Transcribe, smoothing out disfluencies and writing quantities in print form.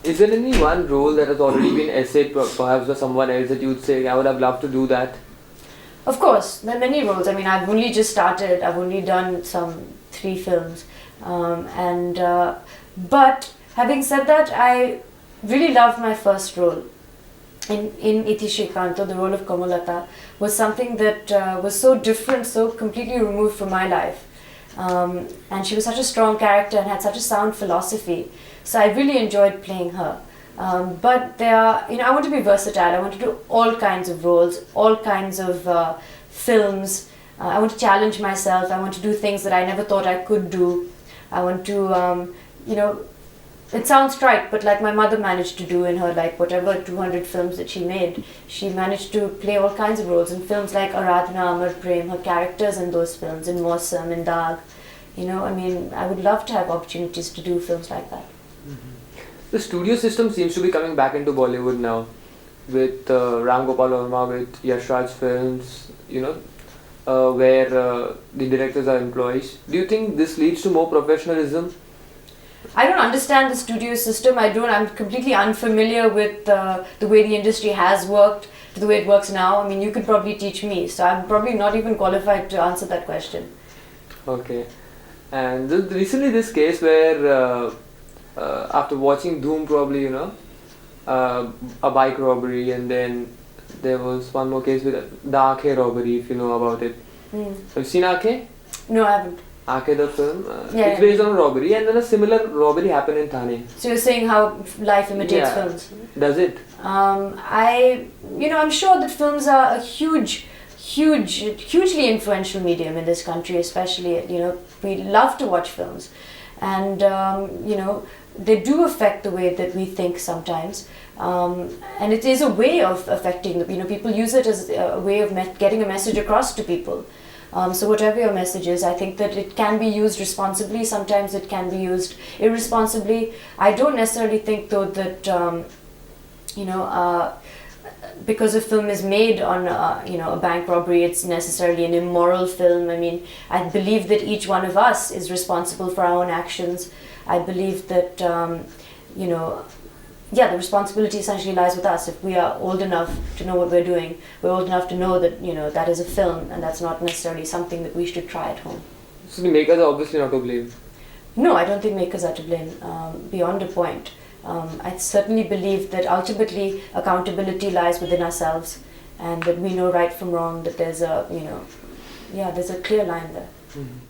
Is there any one role that has already been essayed perhaps by someone else that you'd say, I would have loved to do that? Of course, there are many roles. I mean, I've only just started. I've only done some 3 films. But having said that, I really loved my first role. In Iti Srikanto, the role of Kamalata was something that was so different, so completely removed from my life. And she was such a strong character and had such a sound philosophy. So I really enjoyed playing her. But there are, I want to be versatile. I want to do all kinds of roles, all kinds of films. I want to challenge myself. I want to do things that I never thought I could do. I want to, it sounds trite, but like my mother managed to do in her, like whatever 200 films that she made, she managed to play all kinds of roles in films like Aradhana and Amar Prem, her characters in those films, in Mausam, in Dag. I would love to have opportunities to do films like that. Mm-hmm. The studio system seems to be coming back into Bollywood now, with Ram Gopal Verma, with Yash Raj Films, where the directors are employees. Do you think this leads to more professionalism? I don't understand the studio system. I'm completely unfamiliar with the way the industry has worked to the way it works now. I mean, you could probably teach me, so I'm probably not even qualified to answer that question. Okay. And recently this case where after watching Dhoom, probably, a bike robbery, and then there was one more case with the Aakhe robbery, if you know about it. Have you seen Aakhe? No, I haven't. Aakhe, the film, it's based on a robbery, and then a similar robbery happened in Thane. So you're saying how life imitates films? Does it? I'm sure that films are a hugely influential medium in this country, especially, we love to watch films. And, they do affect the way that we think sometimes. And it is a way of affecting, people use it as a way of getting a message across to people. So whatever your message is, I think that it can be used responsibly. Sometimes it can be used irresponsibly. I don't necessarily think, though, that because a film is made on a bank robbery, it's necessarily an immoral film. I mean, I believe that each one of us is responsible for our own actions. I believe that the responsibility essentially lies with us. If we are old enough to know what we're doing, we're old enough to know that that is a film, and that's not necessarily something that we should try at home. So the makers are obviously not to blame. No, I don't think makers are to blame, beyond a point. I certainly believe that ultimately accountability lies within ourselves, and that we know right from wrong, that there's a clear line there. Mm-hmm.